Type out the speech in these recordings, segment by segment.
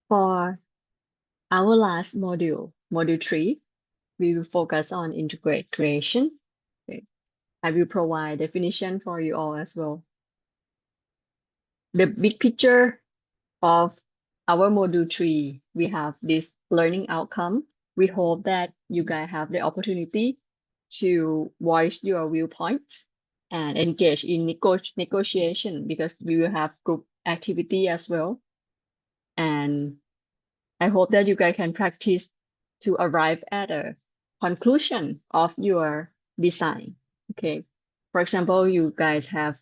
For our last module, module 3, we will focus on integrate creation. Okay. I will provide definition for you all as well. The big picture of our module 3, we have this learning outcome. We hope that you guys have the opportunity to voice your viewpoints and engage in negotiation because we will have group activity as well. And I hope that you guys can practice to arrive at a conclusion of your design. Okay. For example, you guys have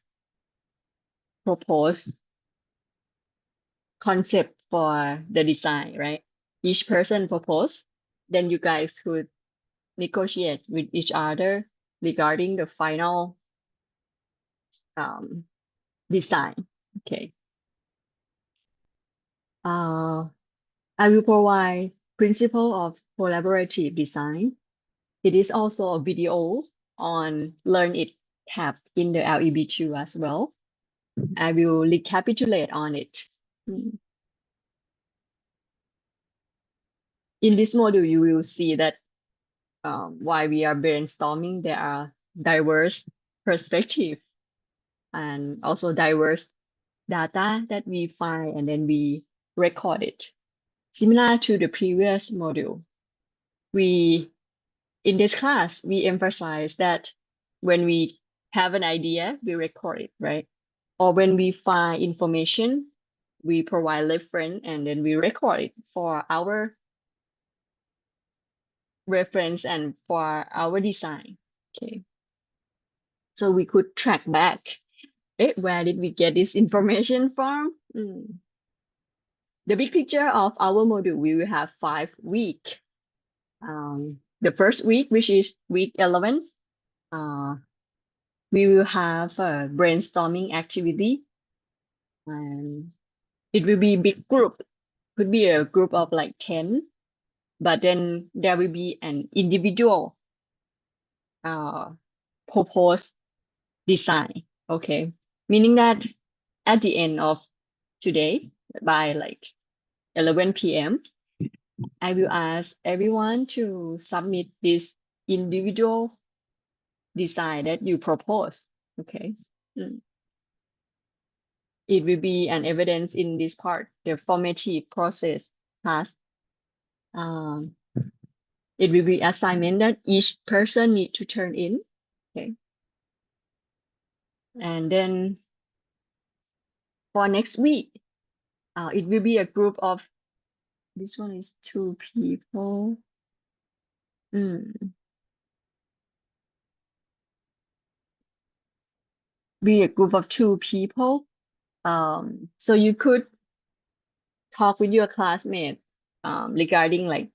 proposed concept for the design, right? Each person propose, then you guys could negotiate with each other regarding the final design. Okay. I will provide principle of collaborative design. It is also a video on Learn It tab in the LEB2 as well. I will recapitulate on it. In this module, you will see that while we are brainstorming, there are diverse perspectives and also diverse data that we find and then we record it. Similar to the previous module, in this class, we emphasize that when we have an idea, we record it, right? Or when we find information, we provide reference and then we record it for our reference and for our design. Okay. So we could track back. Where did we get this information from? The big picture of our module, we will have 5 weeks. The first week, which is week 11, we will have a brainstorming activity. And it will be big group, could be a group of like 10, but then there will be an individual proposed design. Okay, meaning that at the end of today, by like 11 p.m., I will ask everyone to submit this individual design that you propose. Okay. It will be an evidence in this part, the formative process task. It will be assignment that each person need to turn in. Okay. And then for next week, it will be a group of, this one is 2 people. Be a group of 2 people. So you could talk with your classmate regarding like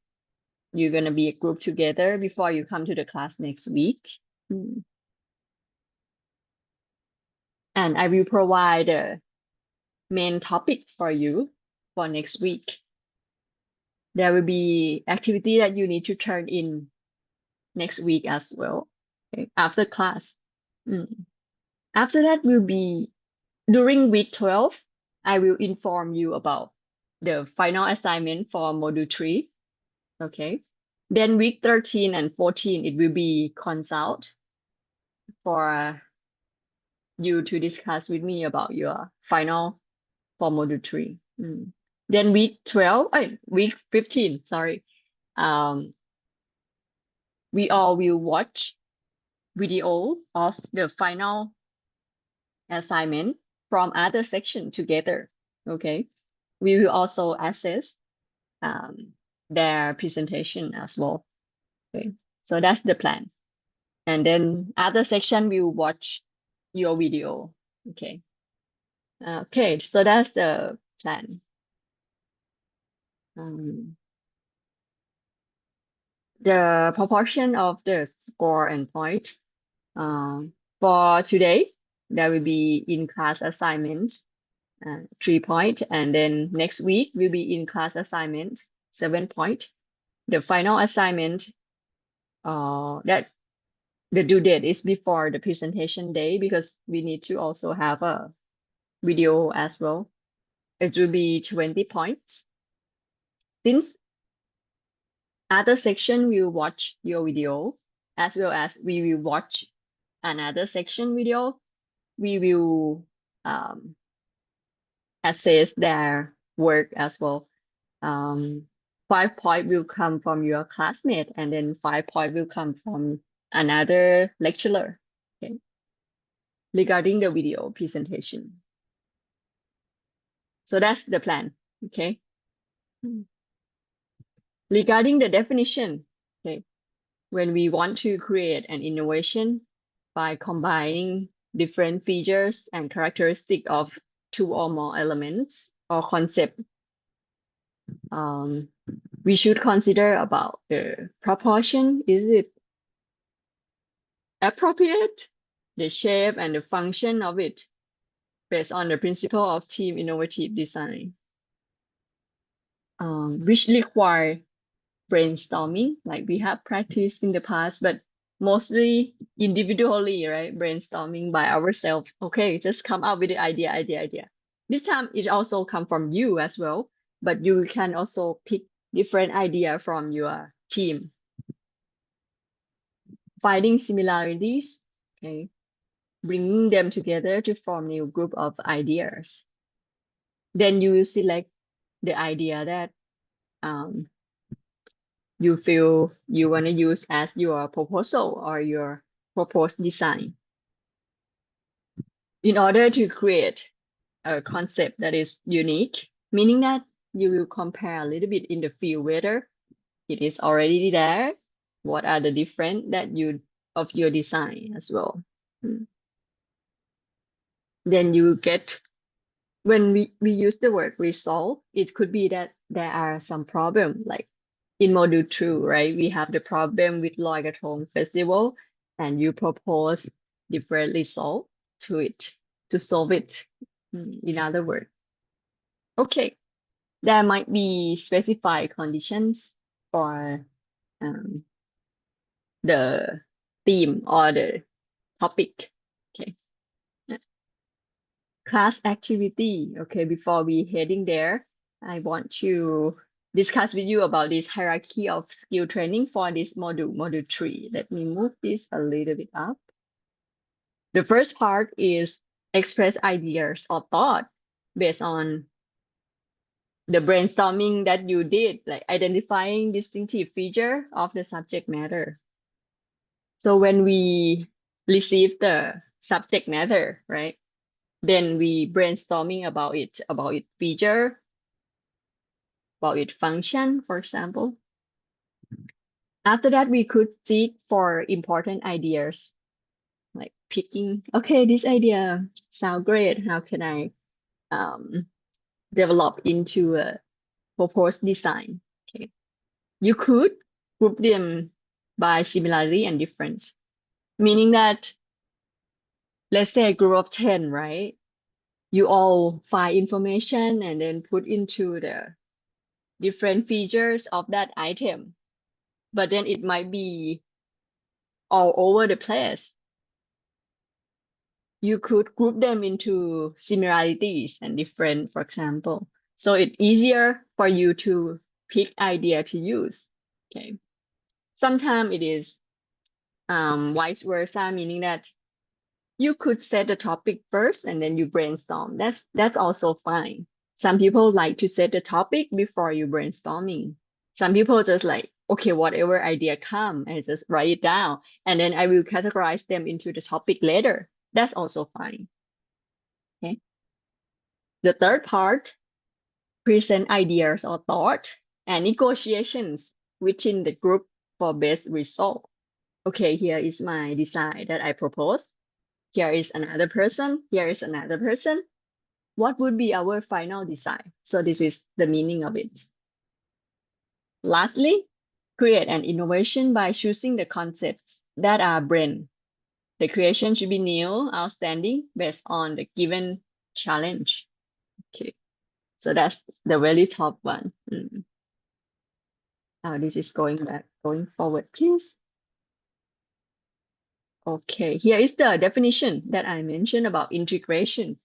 you're gonna be a group together before you come to the class next week. And I will provide a main topic for you for next week. There will be activity that you need to turn in next week as well, okay, after class. After that will be during week 12, I will inform you about the final assignment for module 3. Okay. Then week 13 and 14, it will be consult for you to discuss with me about your final for module 3. Then week 15, sorry. We all will watch video of the final assignment from other section together. Okay. We will also assess their presentation as well. Okay. So that's the plan. And then other section will watch your video. Okay. Okay, so that's the plan. The proportion of the score and point. For today, there will be in-class assignment, 3 point, and then next week will be in-class assignment, 7 point. The final assignment, that the due date is before the presentation day because we need to also have a video as well. It will be 20 points. Since other section will watch your video, as well as we will watch another section video, we will assess their work as well. 5 point will come from your classmate, and then 5 point will come from another lecturer. Okay. Regarding the video presentation. So that's the plan. Okay. Regarding the definition, okay, when we want to create an innovation by combining different features and characteristics of two or more elements or concept, we should consider about the proportion. Is it appropriate? The shape and the function of it based on the principle of team innovative design, which require brainstorming, like we have practiced in the past, but mostly individually, right? Brainstorming by ourselves. Okay, just come up with the idea. This time it also come from you as well, but you can also pick different idea from your team. Finding similarities, okay, bringing them together to form new group of ideas. Then you select the idea that you feel you want to use as your proposal or your proposed design. In order to create a concept that is unique, meaning that you will compare a little bit in the field whether it is already there, what are the different that you of your design as well. Then you get, when we use the word resolve, it could be that there are some problem, like in module 2, right? We have the problem with Loi Krathong festival, and you propose different resolve to it to solve it. In other words, okay, there might be specified conditions for the theme or the topic. Okay. Class activity. Okay, before we heading there, I want to discuss with you about this hierarchy of skill training for this module 3. Let me move this a little bit up. The first part is express ideas or thought based on the brainstorming that you did, like identifying distinctive feature of the subject matter. So when we receive the subject matter, right, then we brainstorming about its feature, about its function, for example. After that, we could seek for important ideas, like picking, okay, this idea sounds great. How can I develop into a proposed design? Okay, you could group them by similarity and difference, meaning that, let's say a group of 10, right? You all find information and then put into the different features of that item, but then it might be all over the place. You could group them into similarities and different, for example. So it's easier for you to pick idea to use. Okay. Sometimes it is vice versa, meaning that you could set the topic first and then you brainstorm. That's also fine. Some people like to set the topic before you brainstorming. Some people just like, okay, whatever idea come, I just write it down, and then I will categorize them into the topic later. That's also fine. Okay. The third part, present ideas or thought and negotiations within the group for best result. Okay, here is my design that I propose. Here is another person. Here is another person. What would be our final design? So this is the meaning of it. Lastly, create an innovation by choosing the concepts that are brand. The creation should be new, outstanding, based on the given challenge. Okay, so that's the very top one. Oh, this is going forward, please. Okay, here is the definition that I mentioned about integration.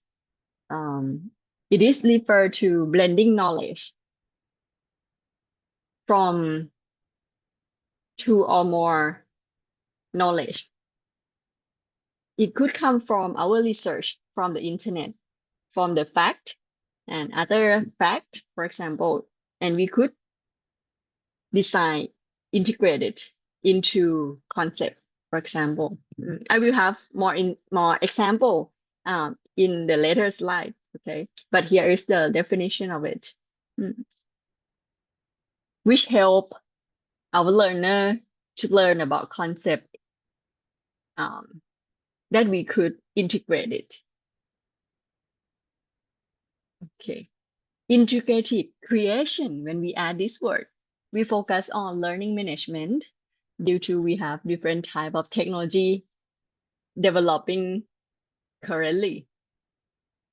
It is referred to blending knowledge from two or more knowledge. It could come from our research, from the internet, from the fact and other fact, for example, and we could design, integrate it into concept, for example. I will have more example in the later slide, okay? But here is the definition of it, which help our learner to learn about concept that we could integrate it. Okay. Integrated creation, when we add this word, we focus on learning management due to we have different type of technology developing currently.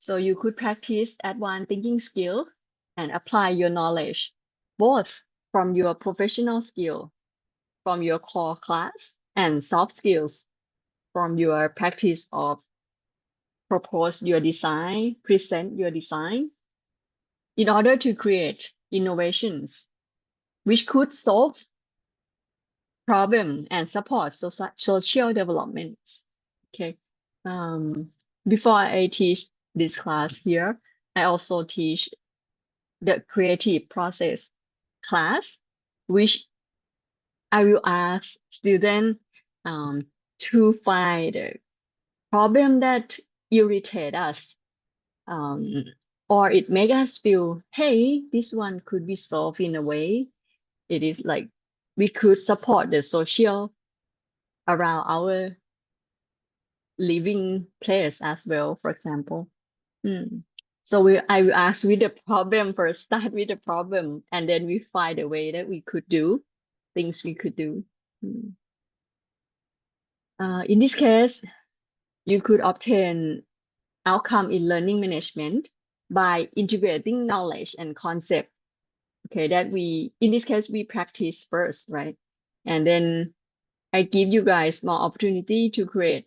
So you could practice advanced thinking skill and apply your knowledge, both from your professional skill, from your core class, and soft skills from your practice of propose your design, present your design, in order to create innovations which could solve problem and support social developments. Okay. Before I teach this class here, I also teach the creative process class, which I will ask students to find a problem that irritate us, or it make us feel, hey, this one could be solved in a way. It is like we could support the social around our living place as well, for example. So I will ask with the problem first, start with the problem, and then we find a way that we could do things we could do. In this case, you could obtain outcome in learning management by integrating knowledge and concept. Okay, that in this case, we practice first, right? And then I give you guys more opportunity to create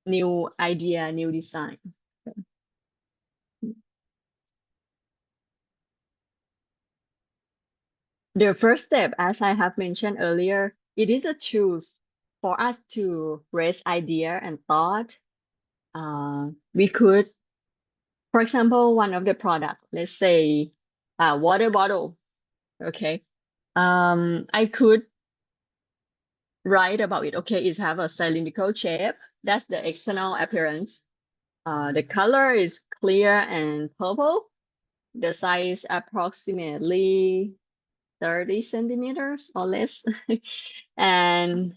new idea, new design. Okay. The first step, as I have mentioned earlier, it is a tool for us to raise idea and thought. We could, for example, one of the product, let's say a water bottle. Okay. I could write about it. Okay, it have a cylindrical shape. That's the external appearance. The color is clear and purple. The size approximately 30 centimeters or less. And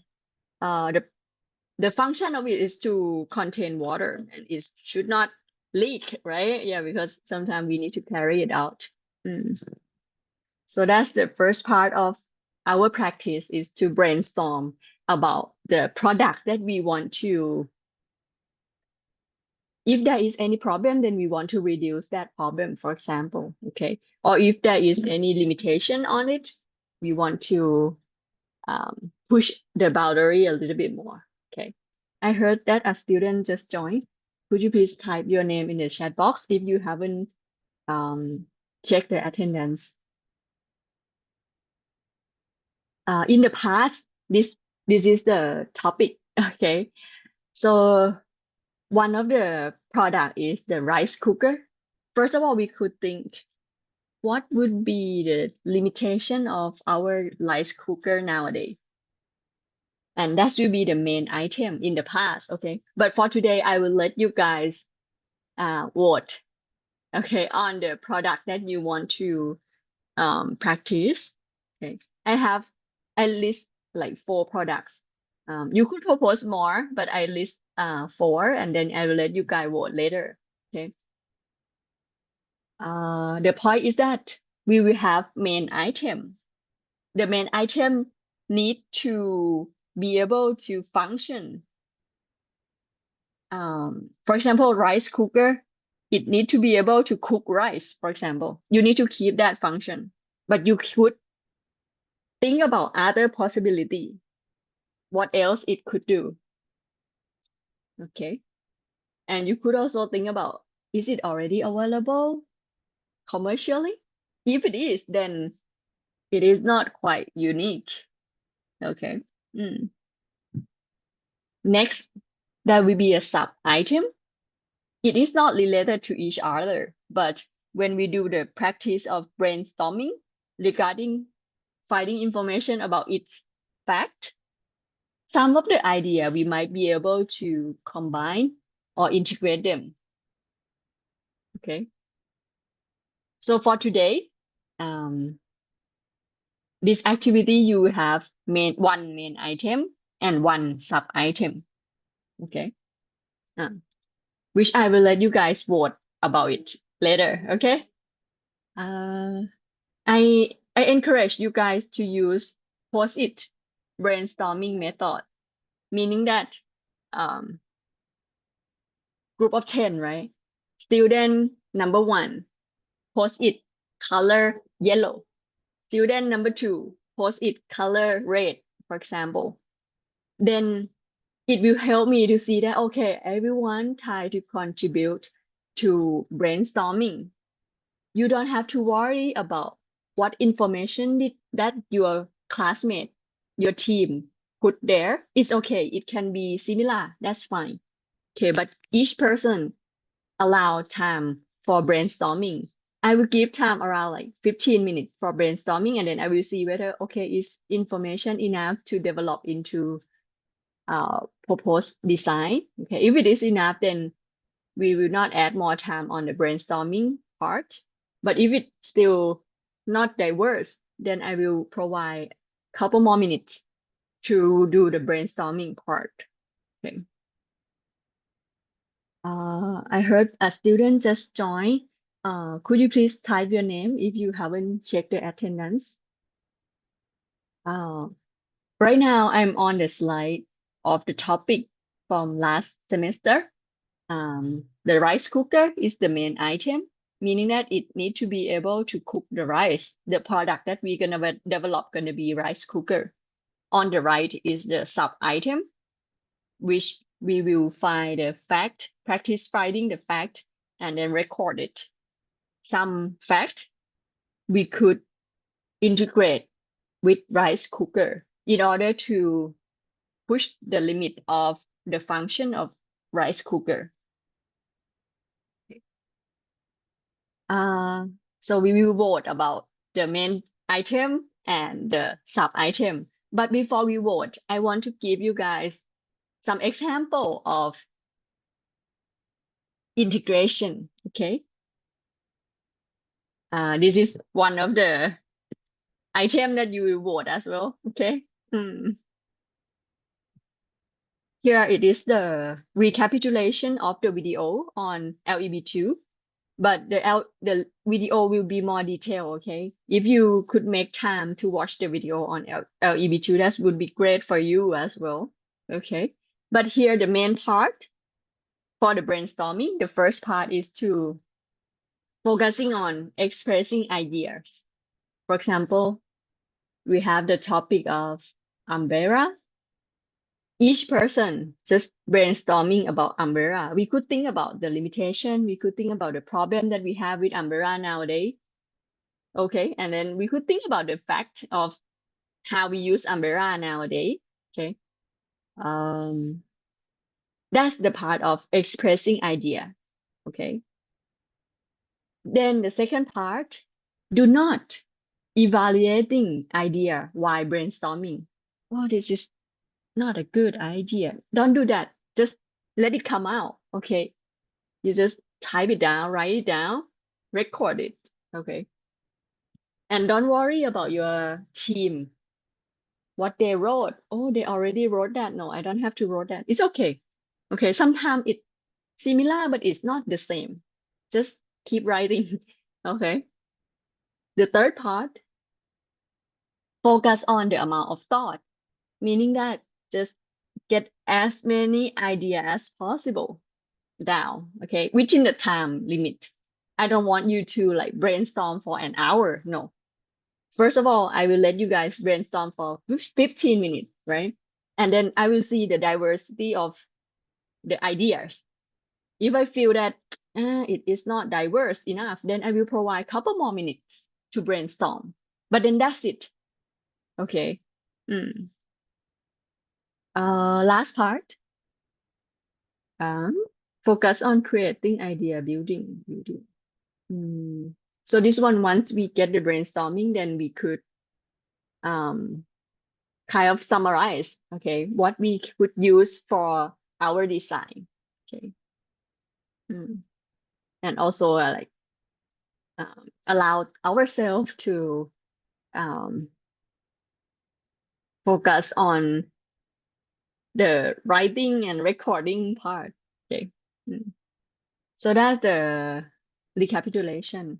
the function of it is to contain water, and it should not leak, right? Yeah, because sometimes we need to carry it out. So that's the first part of our practice, is to brainstorm about the product that we want to. If there is any problem, then we want to reduce that problem, for example, okay? Or if there is any limitation on it, we want to push the boundary a little bit more, okay? I heard that a student just joined. Could you please type your name in the chat box if you haven't checked the attendance? In the past, this is the topic, okay? So one of the product is the rice cooker. First of all, we could think, what would be the limitation of our rice cooker nowadays? And that will be the main item in the past, okay? But for today, I will let you guys vote, okay, on the product that you want to practice. Okay, I list like 4 products. You could propose more, but I list 4, and then I will let you guys vote later. Okay. The point is that we will have main item. The main item need to be able to function. For example, rice cooker, it need to be able to cook rice, for example. You need to keep that function, but you could think about other possibility, what else it could do. Okay. And you could also think about, is it already available commercially? If it is, then It is not quite unique. Okay. Next, there will be a sub item. It is not related to each other, but when we do the practice of brainstorming regarding finding information about its fact, some of the idea we might be able to combine or integrate them. Okay. So for today, this activity you have one main item and one sub item. Okay. Which I will let you guys vote about it later. Okay. I encourage you guys to use post-it brainstorming method, meaning that group of 10, right? Student number 1, post-it color yellow. Student number 2, post-it color red, for example. Then it will help me to see that, okay, everyone try to contribute to brainstorming. You don't have to worry about what information that your classmate, your team put there. It's okay. It can be similar. That's fine. Okay, but each person allow time for brainstorming. I will give time around like 15 minutes for brainstorming, and then I will see whether, okay, is information enough to develop into proposed design. Okay, if it is enough, then we will not add more time on the brainstorming part. But if it's still not diverse, then I will provide a couple more minutes to do the brainstorming part. Okay. I heard a student just joined. Could you please type your name if you haven't checked the attendance? Right now, I'm on the slide of the topic from last semester. The rice cooker is the main item, meaning that it need to be able to cook the rice. The product that we're gonna develop gonna be rice cooker. On the right is the sub item, which we will find the fact, practice finding the fact, and then record it. Some fact we could integrate with rice cooker in order to push the limit of the function of rice cooker. So we will vote about the main item and the sub item. But before we vote, I want to give you guys some example of integration. Okay. This is one of the item that you will vote as well. Okay. Here it is the recapitulation of the video on LEB2. But the video will be more detailed, okay? If you could make time to watch the video on LEB2, that would be great for you as well, okay? But here, the main part for the brainstorming, the first part is to focusing on expressing ideas. For example, we have the topic of umbrella. Each person just brainstorming about umbrella. We could think about the limitation. We could think about the problem that we have with umbrella nowadays. Okay, and then we could think about the fact of how we use umbrella nowadays. Okay, that's the part of expressing idea. Okay, then the second part, do not evaluating idea while brainstorming. Oh, this is not a good idea. Don't do that. Just let it come out. Okay, you just type it down, write it down, record it. Okay, and don't worry about your team, what they wrote. Oh, they already wrote that. No, I don't have to write that. It's okay. Okay, sometimes it's similar, but it's not the same. Just keep writing. Okay. The third part, focus on the amount of thought, meaning that just get as many ideas as possible down, okay, within the time limit. I don't want you to like brainstorm for an hour. No. First of all, I will let you guys brainstorm for 15 minutes, right? And then I will see the diversity of the ideas. If I feel that it is not diverse enough, then I will provide a couple more minutes to brainstorm. But then that's it. Okay. Last part. Focus on creating idea building. So this one, once we get the brainstorming, then we could um kind of summarize, okay, what we could use for our design. Okay. And also like allow ourselves to focus on the writing and recording part. Okay. So that's the recapitulation.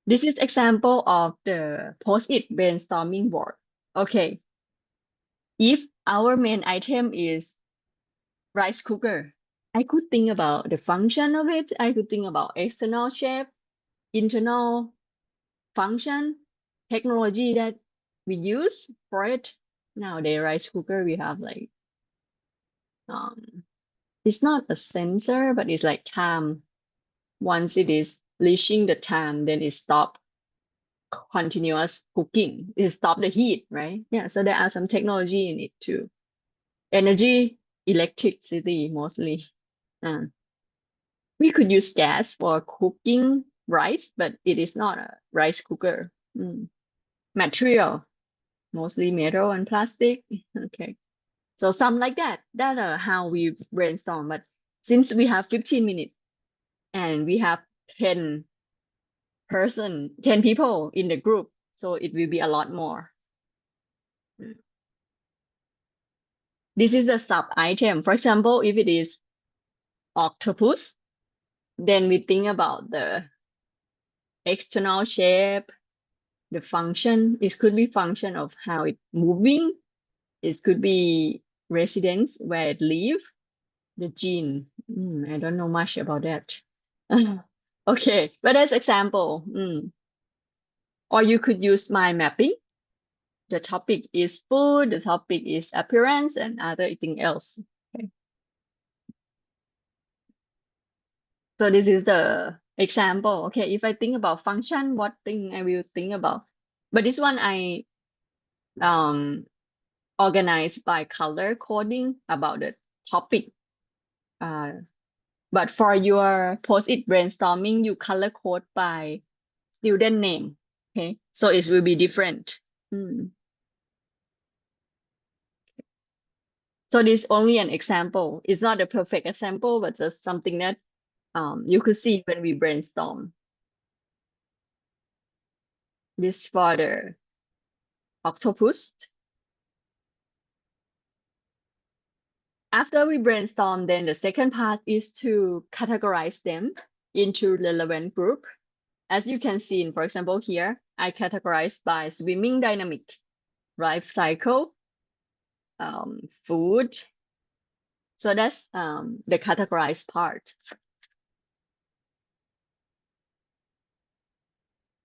This is example of the post-it brainstorming board. Okay. If our main item is rice cooker, I could think about the function of it. I could think about external shape, internal function, technology that we use for it. Nowadays, rice cooker, we have like, it's not a sensor, but it's like time. Once it is reaching the time, then it stop continuous cooking. It stop the heat, right? Yeah, so there are some technology in it too. Energy, electricity mostly. We could use gas for cooking rice, but it is not a rice cooker. Material, mostly metal and plastic. Okay. So some like that. That are how we brainstorm. But since we have 15 minutes and we have 10 people in the group, so it will be a lot more. This is the sub item. For example, if it is octopus, then we think about the external shape, the function. It could be function of how it moving. It could be residence where it live, the gene. I don't know much about that. Okay, but that's example. Or you could use mind mapping. The topic is food, the topic is appearance, and other thing else. Okay. So this is the example. Okay, if I think about function, what thing I will think about? But this one I organized by color coding about the topic. But for your post-it brainstorming, you color code by student name. Okay, so it will be different. So this is only an example. It's not a perfect example, but just something that you could see when we brainstorm. This for the octopus. After we brainstorm, then the second part is to categorize them into relevant group. As you can see, for example, here, I categorize by swimming dynamic, life cycle, food. So that's the categorized part.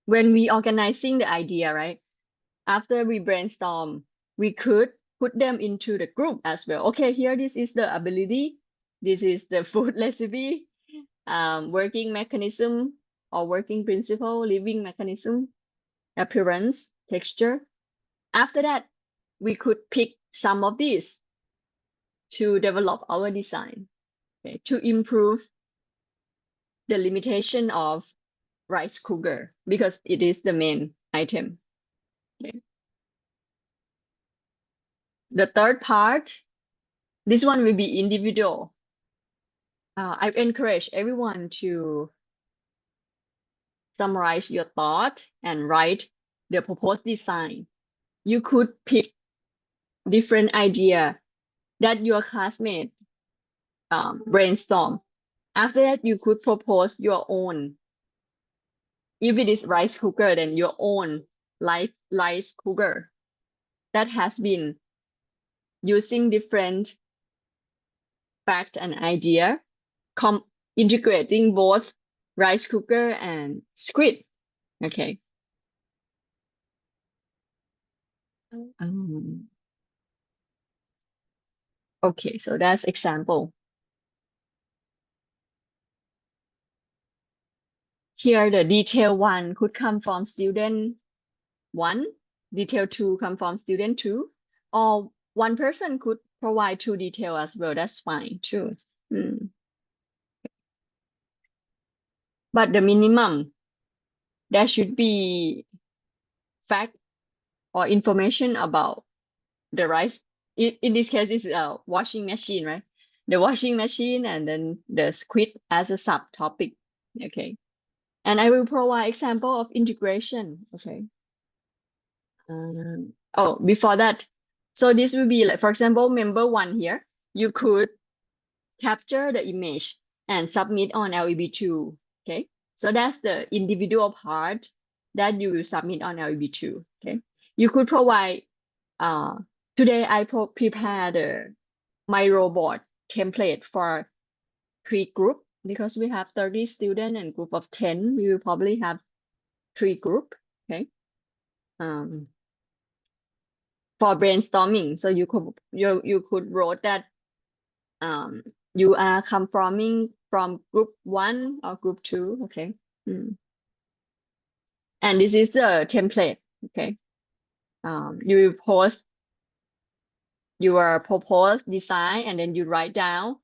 When we organizing the idea, right? After we brainstorm, we could put them into the group as well. Okay, here this is the ability. This is the food recipe, working mechanism or working principle, living mechanism, appearance, texture. After that, we could pick some of these to develop our design, okay, to improve the limitation of rice cooker because it is the main item. Okay. The third part, this one will be individual. I encourage everyone to summarize your thought and write the proposed design. You could pick different idea that your classmate brainstorm. After that, you could propose your own. If it is rice cooker, then your own rice cooker that has been using different fact and idea, integrating both rice cooker and squid. Okay. Okay, so that's example. Here, the detail 1 could come from student 1, detail 2 come from student 2, or one person could provide 2 detail as well. That's fine too. But the minimum, there should be fact or information about the rice. In this case, it's a washing machine, right? The washing machine and then the squid as a subtopic. Okay. And I will provide example of integration. Okay. Oh, before that, so this will be like, for example, member 1 here, you could capture the image and submit on LEB2. Okay. So that's the individual part that you will submit on LEB2. Okay. You could provide, today I prepared my robot template for 3 group because we have 30 students and group of 10, we will probably have 3 group. Okay. For brainstorming, so you could wrote that you are coming from group 1 or group 2. Okay. And this is the template. Okay. You will post your proposed design and then you write down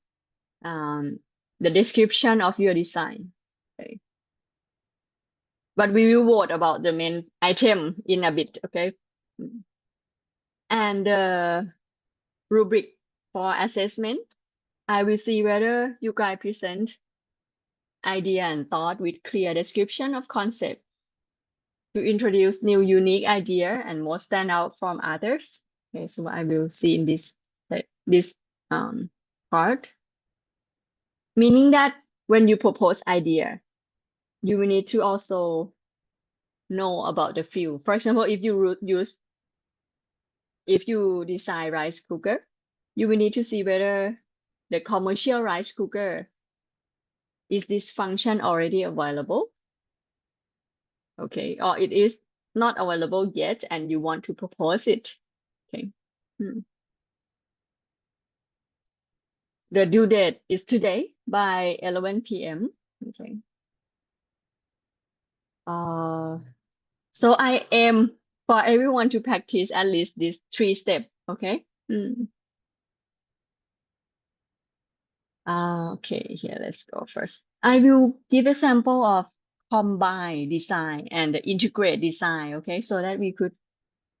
the description of your design. Okay. But we will vote about the main item in a bit. Okay. And the rubric for assessment, I will see whether you guys present idea and thought with clear description of concept to introduce new unique idea and more stand out from others. Okay, so I will see in this part, meaning that when you propose idea, you will need to also know about the field. For example, if you design rice cooker, you will need to see whether the commercial rice cooker is this function already available, okay, or it is not available yet and you want to propose it. Okay. The due date is today by 11 p.m. Okay. So I aim for everyone to practice at least these 3 steps. Okay. Okay, here let's go first. I will give example of combine design and integrate design. Okay, so that we could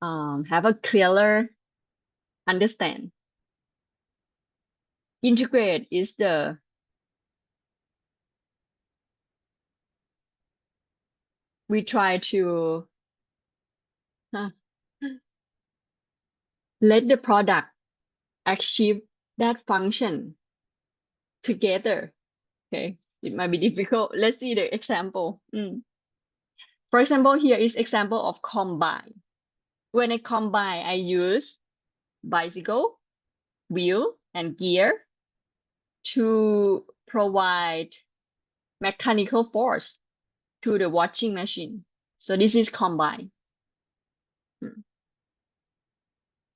have a clearer understand. Integrate is we try to let the product achieve that function together. Okay, it might be difficult. Let's see the example. For example, here is example of combine. When I combine, I use bicycle, wheel, and gear to provide mechanical force to the washing machine. So this is combine.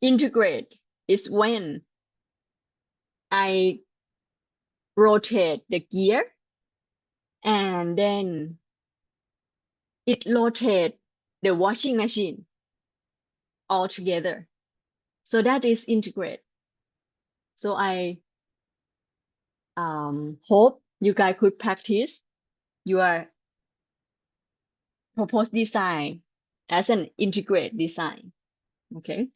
Integrate is when I rotate the gear and then it rotates the washing machine all together. So that is integrate. So I hope you guys could practice your proposed design as an integrate design. Okay.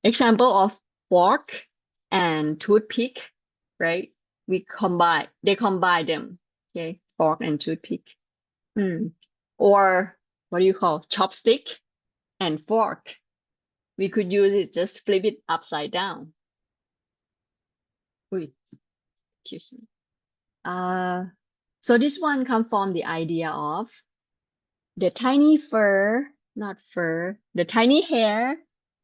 Example of fork and toothpick, right? They combine them. Okay, fork and toothpick. Or what do you call chopstick and fork? We could use it, just flip it upside down. Wait, excuse me. So this one comes from the idea of the tiny the tiny hair,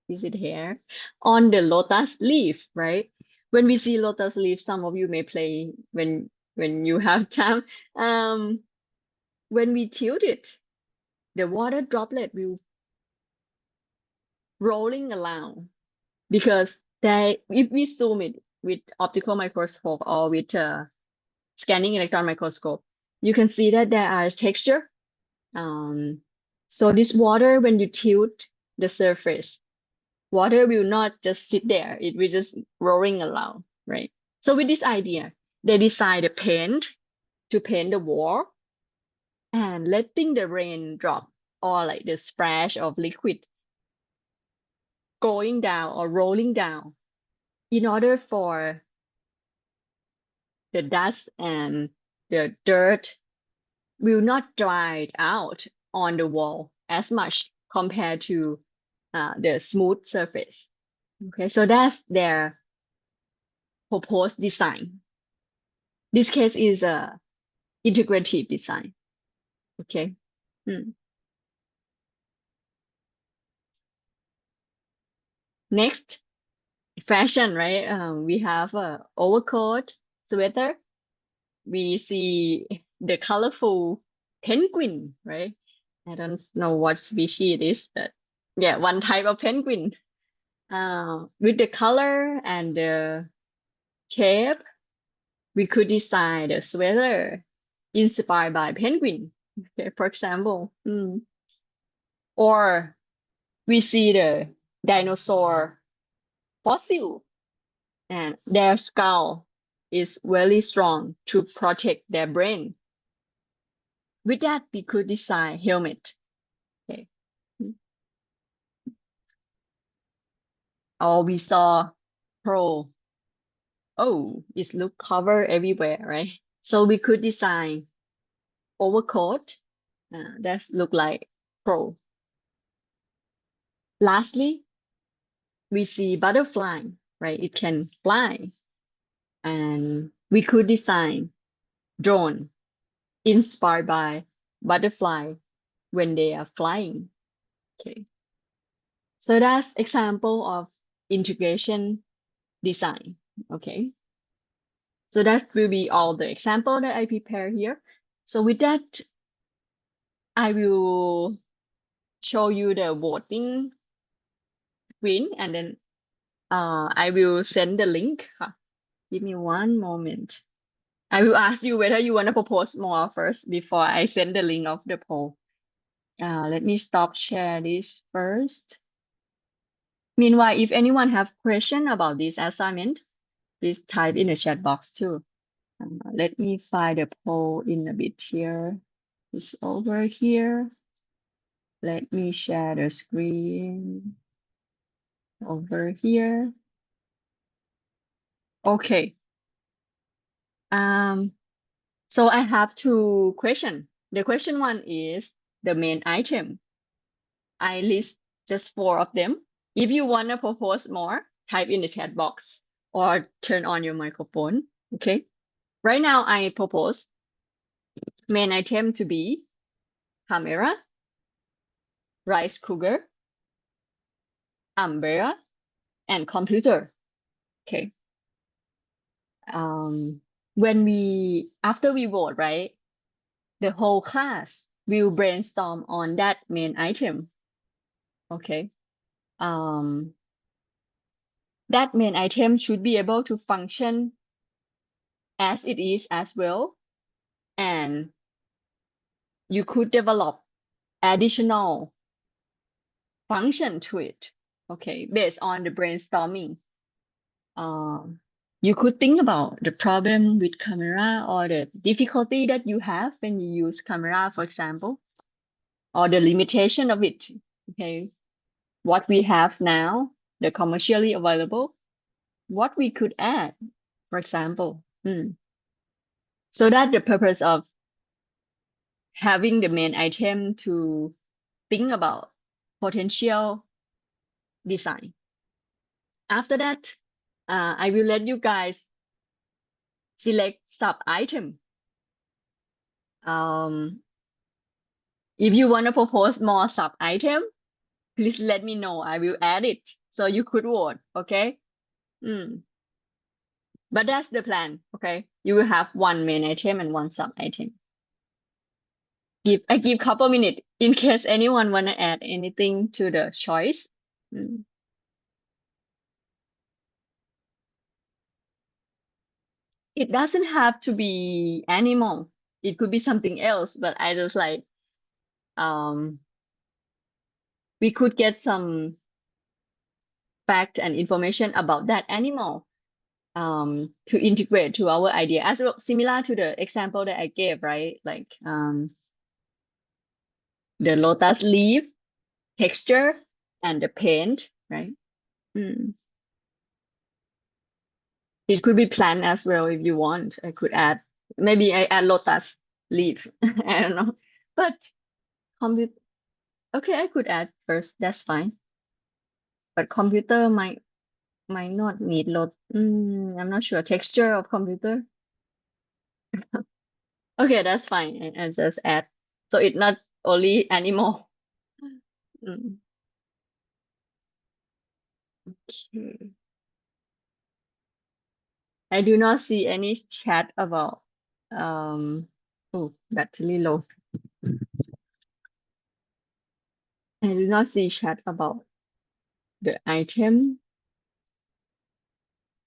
is it hair, on the lotus leaf, right? When we see lotus leaf, some of you may play when you have time. When we tilt it, the water droplet will rolling around because if we zoom it with optical microscope or with scanning electron microscope, you can see that there are texture. So this water, when you tilt the surface, water will not just sit there, it will just rolling around, right? So with this idea, they decide to paint the wall and letting the rain drop or like the splash of liquid going down or rolling down in order for the dust and the dirt will not dry out on the wall as much compared to the smooth surface. Okay, so that's their proposed design. This case is a integrative design. Okay. Next, fashion, right? We have a overcoat, sweater. We see the colorful penguin, right? I don't know what species it is, but yeah, one type of penguin. With the color and the shape, we could design the sweater inspired by penguin, okay, for example. Or we see the dinosaur fossil and their skull is very strong to protect their brain. With that, we could design helmet. Okay. Or we saw pro. Oh, it's look cover everywhere, right? So we could design overcoat. That look like pro. Lastly, we see butterfly, right? It can fly. And we could design drone inspired by butterfly when they are flying. Okay. So that's example of integration design. Okay. So that will be all the example that I prepare here. So with that, I will show you the voting screen and then I will send the link. Give me one moment. I will ask you whether you want to propose more first before I send the link of the poll. Let me stop share this first. Meanwhile, if anyone have question about this assignment, please type in the chat box too. Let me find the poll in a bit here. It's over here. Let me share the screen over here. Okay. So I have two questions. The question one is the main item. I list just 4 of them. If you want to propose more, type in the chat box or turn on your microphone. Okay. Right now, I propose main item to be camera, rice cooker, umbrella, and computer. Okay. After we vote, right, the whole class will brainstorm on that main item. Okay. That main item should be able to function as it is as well, and you could develop additional function to it, okay, based on the brainstorming. You could think about the problem with camera or the difficulty that you have when you use camera, for example, or the limitation of it, okay, what we have now, the commercially available, what we could add, for example. So that's the purpose of having the main item to think about potential design. After that, I will let you guys select sub item. If you want to propose more sub item, please let me know. I will add it so you could vote. Okay. But that's the plan. Okay. You will have one main item and one sub item. I give couple minutes in case anyone want to add anything to the choice. It doesn't have to be animal. It could be something else, but I just like we could get some fact and information about that animal to integrate to our idea as well, similar to the example that I gave, right? Like the lotus leaf texture and the paint, right? Mm. It could be plant as well if you want. I could add, maybe I add lotus leaf. I don't know. But computer, okay, I could add first. That's fine. But computer might not need lot. I'm not sure. Texture of computer. Okay, that's fine. And just add. So it's not only animal. Mm, okay. I do not see any chat about oh, battery low. I do not see chat about the item.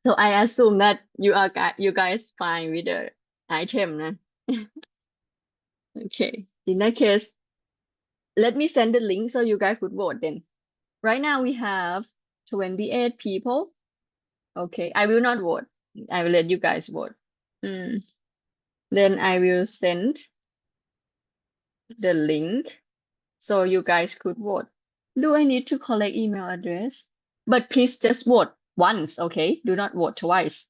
So I assume that you guys fine with the item, nah? Okay. In that case, let me send the link so you guys could vote then. Right now we have 28 people. Okay, I will not vote. I will let you guys vote. Then I will send the link so you guys could vote. Do I need to collect email address? But please just vote once, okay? Do not vote twice.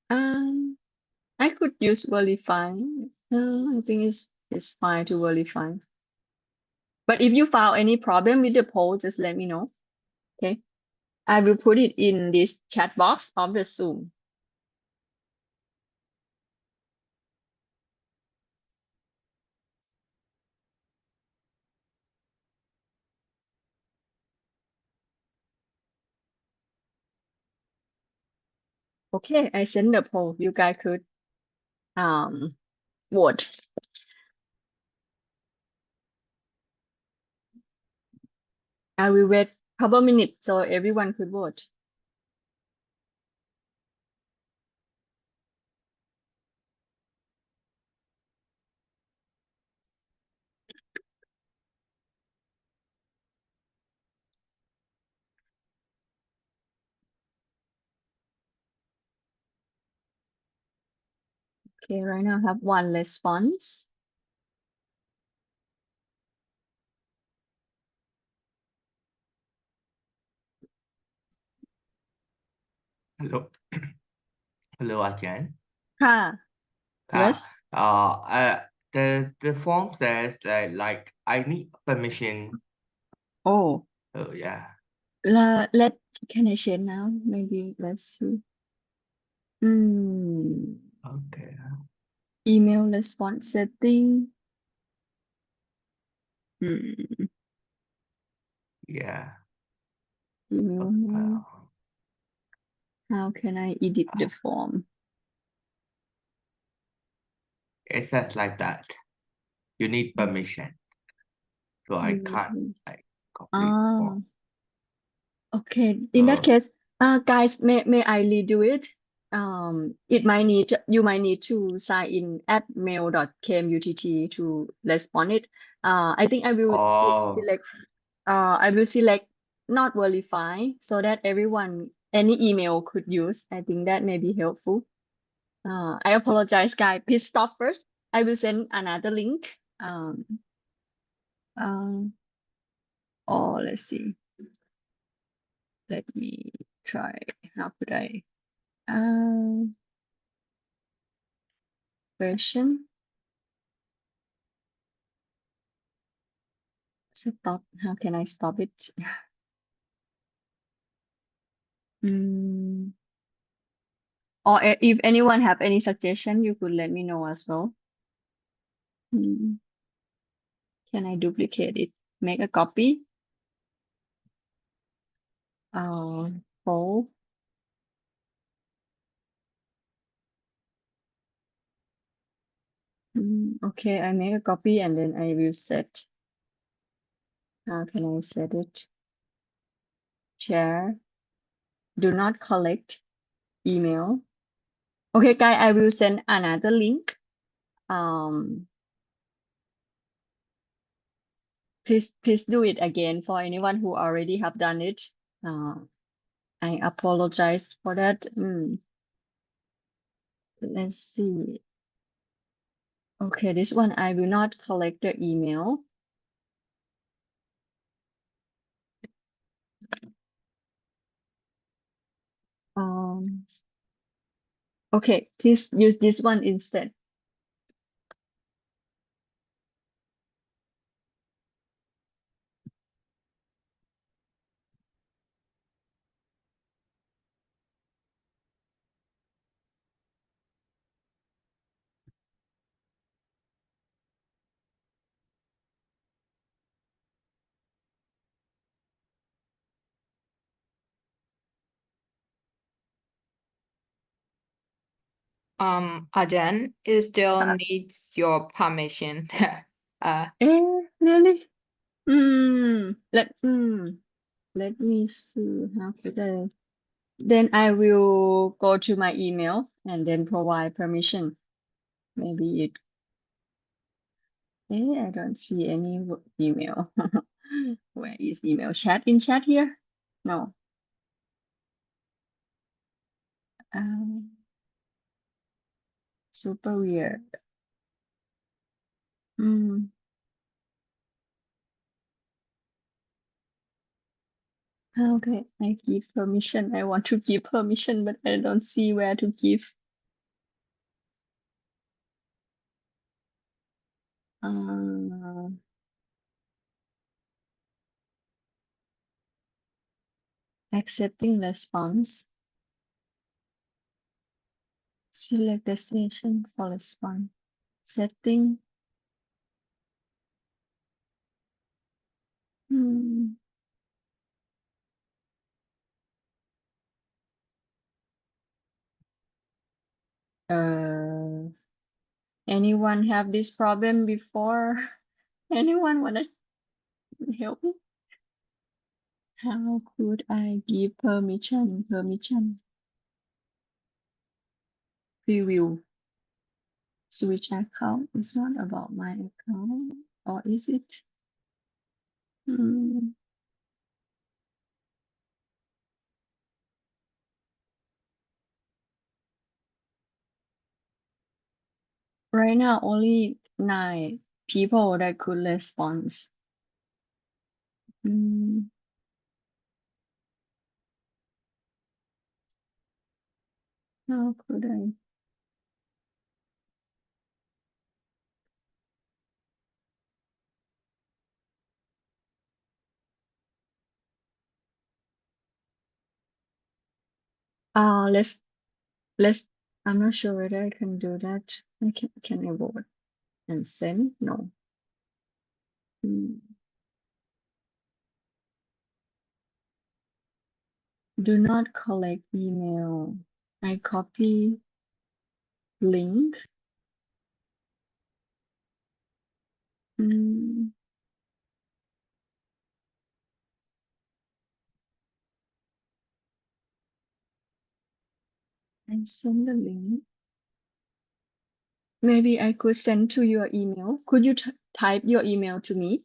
Um, I could use verify. I think it's fine to verify. But if you found any problem with the poll, just let me know. Okay. I will put it in this chat box of the Zoom. Okay, I send the poll. You guys could vote. I will wait couple minutes so everyone could vote. Okay, right now I have one response. Hello. Hello, Ajahn. Huh. Yes. The form says that like I need permission. Oh, Oh yeah. can I share now? Maybe let's see. Okay. Email response setting. Yeah. Email. How can I edit the form? It says like that. You need permission. So I can't like copy the form. Okay. In that case, guys, may I redo it? You might need to sign in at mail.kmutt to respond it. I think I will Oh, select not verify so that any email could use. I think that may be helpful. I apologize, guys. Please stop first. I will send another link. Or let's see. Let me try. How could I? Version. Stop. How can I stop it? Or if anyone have any suggestion, you could let me know as well. Can I duplicate it? Make a copy. Poll. Okay, I make a copy and then I will set. How can I set it? Share. do not collect email. Okay, guys, I will send another link. Please do it again for anyone who already have done it. I apologize for that. Let's see. Okay, this one I will not collect the email. Okay, please use this one instead. Arjan, it still Uh, needs your permission. Really? Let me see how could I. Then I will go to my email and then provide permission. Maybe it. I don't see any email. Where is email? Chat in chat here? No. Super weird. Okay, I give permission. I want to give permission, but I don't see where to give. Accepting response. Select destination for response. Setting. Anyone have this problem before? Anyone wanna help me? How could I give permission? Preview. Switch account is not about my account, or is it? Right now, only 9 people that could respond. How could I? Let's. I'm not sure whether I can do that. Can I vote and send? No. Do not collect email. I copy link. I send the link. Maybe I could send to your email. Could you type your email to me?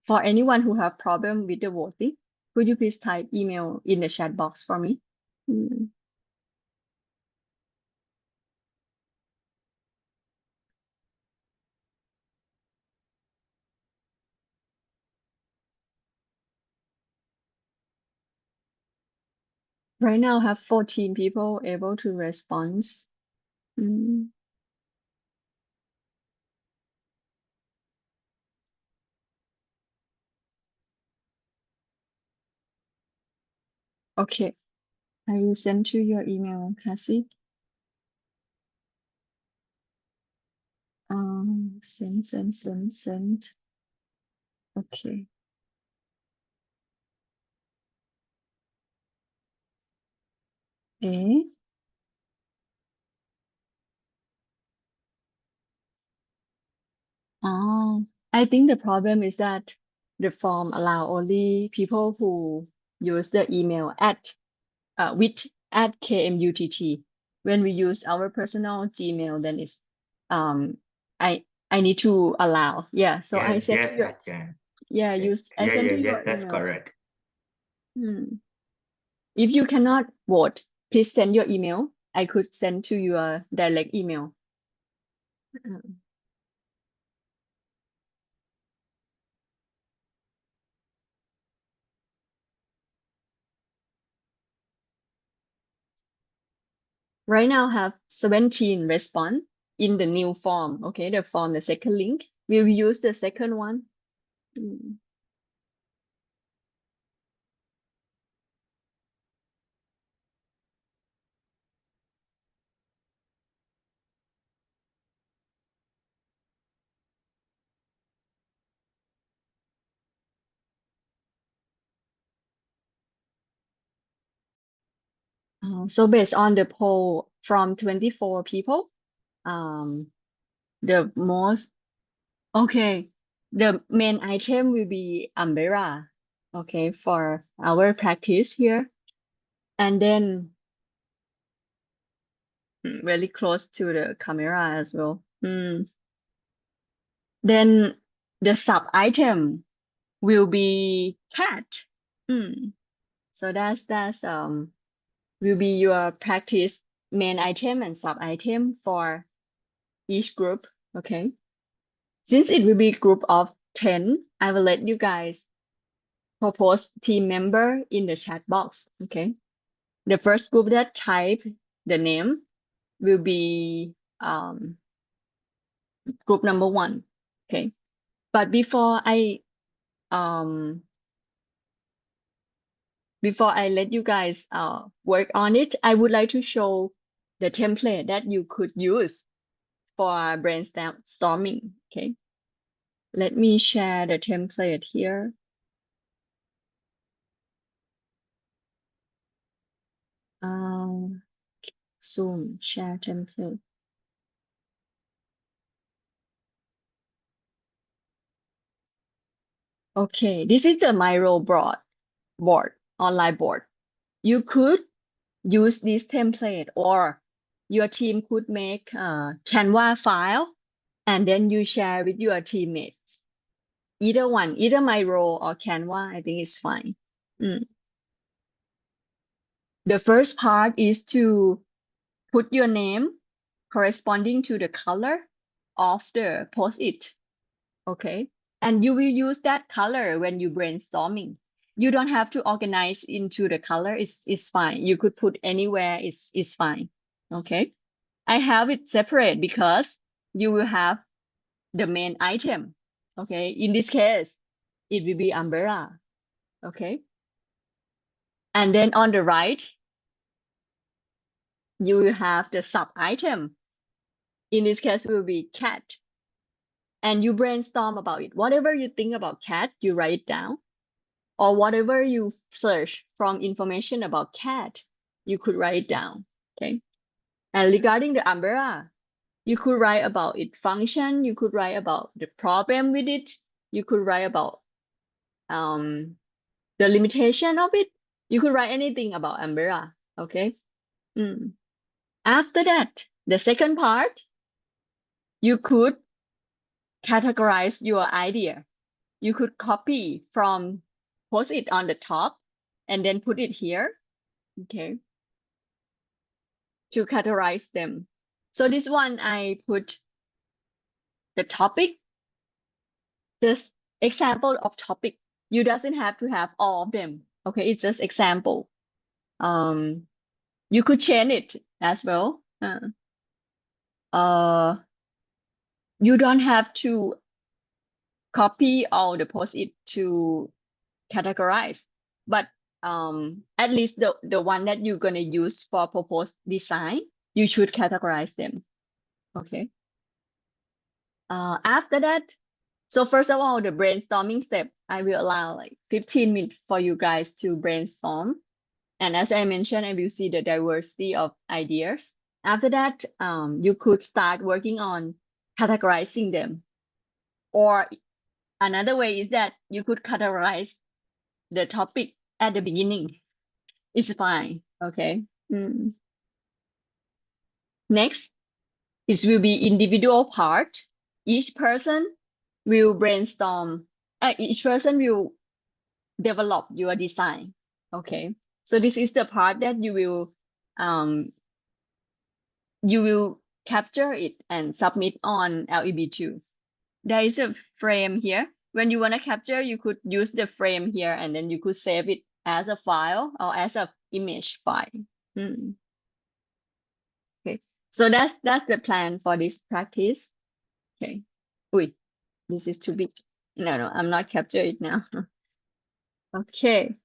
For anyone who have problem with the voting, could you please type email in the chat box for me? Right now, I have 14 people able to respond. Okay, I will send to your email, Cassie. Send. Okay. I think the problem is that the form allow only people who use the email at with at KMUTT. When we use our personal Gmail, then it's I need to allow. Yeah. So I Yes, send yes, to your Ajahn. yeah, I Yeah, send yeah, to your yes, that's email. correct. If you cannot vote, please send your email. I could send to your direct email. Right now have 17 response in the new form. Okay, the form, the second link. We'll use the second one. So based on the poll from 24 people, the most, okay, the main item will be umbrella, okay, for our practice here. And then really close to the camera as well. Then the sub item will be cat. So that's will be your practice main item and sub item for each group. Okay. Since it will be group of 10, I will let you guys propose team member in the chat box. Okay. The first group that type the name will be group number 1. Okay. But before I let you guys work on it, I would like to show the template that you could use for brainstorming. Okay. Let me share the template here. Zoom share template. Okay, this is the Miro board, online board. You could use this template, or your team could make a Canva file and then you share with your teammates. Either one, either Miro or Canva, I think it's fine. The first part is to put your name corresponding to the color of the post-it. Okay. And you will use that color when you brainstorming. You don't have to organize into the color. It's fine. You could put anywhere. It's fine. Okay. I have it separate because you will have the main item. Okay. In this case, it will be umbrella. Okay. And then on the right, you will have the sub item. In this case, will be cat. And you brainstorm about it. Whatever you think about cat, you write it down. Or whatever you search from information about cat, you could write it down. Okay. And regarding the umbrella, you could write about its function. You could write about the problem with it. You could write about the limitation of it. You could write anything about umbrella. Okay. After that, the second part, you could categorize your idea. You could copy from post-it on the top and then put it here. Okay. To categorize them. So this one, I put the topic, just example of topic. You doesn't have to have all of them. Okay, it's just example. You could change it as well. You don't have to copy all the post-it to categorize, but at least the one that you're gonna use for proposed design, you should categorize them. Okay. After that, so first of all, the brainstorming step, I will allow like 15 minutes for you guys to brainstorm. And as I mentioned, I will see the diversity of ideas. After that, you could start working on categorizing them. Or another way is that you could categorize the topic at the beginning. It's fine. Okay. Next, it will be individual part. Each person will brainstorm. Each person will develop your design. Okay. So this is the part that you will capture it and submit on LEB2. There is a frame here. When you want to capture, you could use the frame here and then you could save it as a file or as a image file. Okay, so that's the plan for this practice. Okay. Wait, this is too big. No, I'm not capture it now. Okay.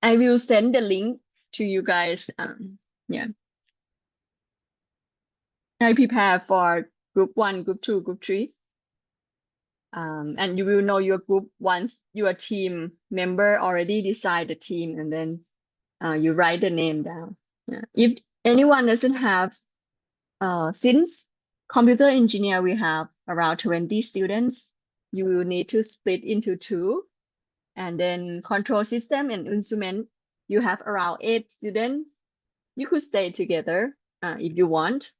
I will send the link to you guys. Yeah. I prepare for group 1, group 2, group 3. And you will know your group once your team member already decide the team, and then you write the name down. Yeah. If anyone doesn't have, since computer engineer we have around 20 students, you will need to split into 2, and then control system and instrument you have around 8 students. You could stay together if you want,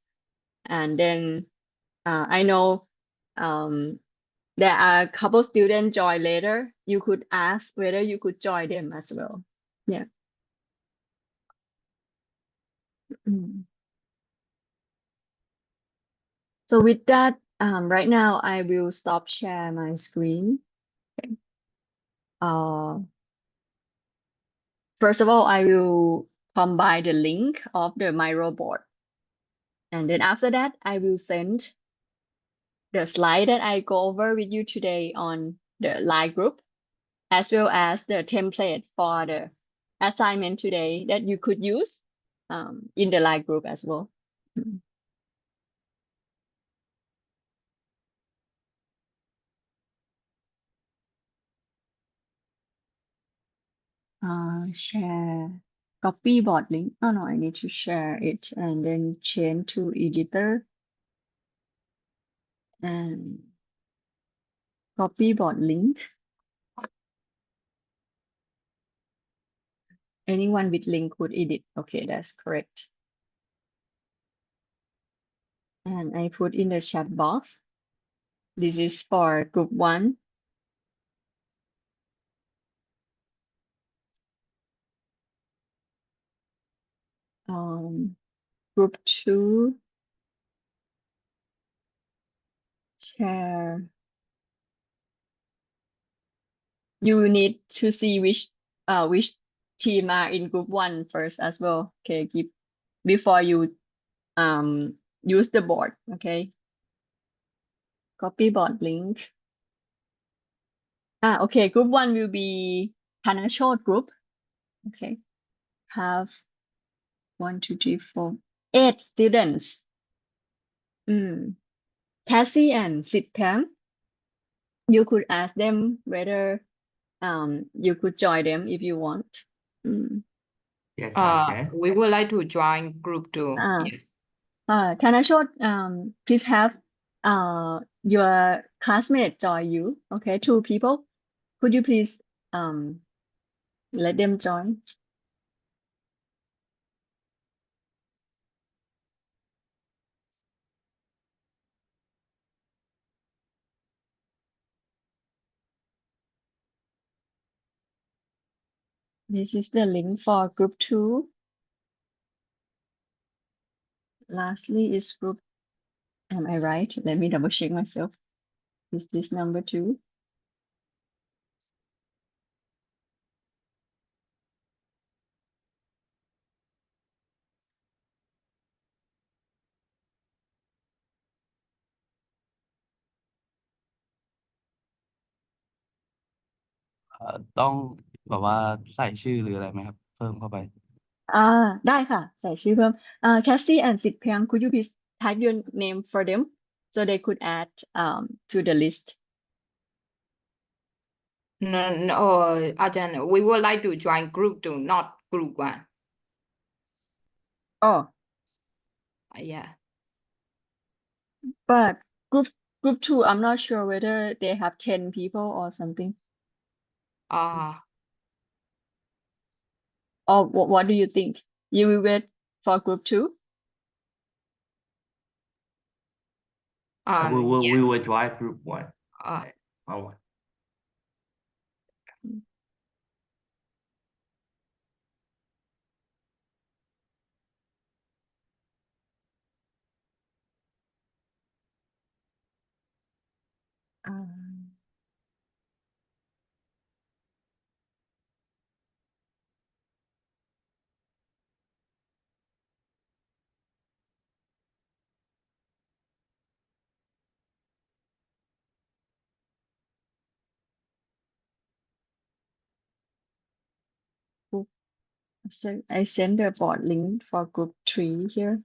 and then I know there are a couple students join later. You could ask whether you could join them as well. Yeah. So with that, right now I will stop share my screen. Okay. First of all, I will combine the link of the Miro board. And then after that, I will send the slide that I go over with you today on the Line group, as well as the template for the assignment today that you could use in the Line group as well. Share copy board link. Oh no, I need to share it and then change to editor and copy board link. Anyone with link could edit. Okay, that's correct. And I put in the chat box. This is for group 1. Group 2. Share. You need to see which team are in group 1 first as well. Okay, before you use the board. Okay. Copy board link. Okay, group 1 will be Thanachot group. Okay. Have 1, 2, 3, 4, 8 students. Cassie and Sitpam. You could ask them whether you could join them if you want. Yes, I can. We would like to join group 2. Yes. Thanachot, please have your classmate join you. Okay, 2 people. Could you please let them join? This is the link for group 2. Lastly is group, am I right? Let me double check myself. Is this number 2?ต้องแบบว่าใส่ชื่อหรืออะไรไหมครับเพิ่มเข้าไป ได้ค่ะ ใส่ชื่อเพิ่มCassie and Sitpam, could you please type your name for them so they could add to the list? No, Ajahn, we would like to join group 2, not group 1. Oh, Yeah. but group 2, I'm not sure whether they have 10 people or something. Or what do you think? You will wait for group 2? we Yes. will join group 1. Uh, One. Um, group- so I send the board link for group 3 here.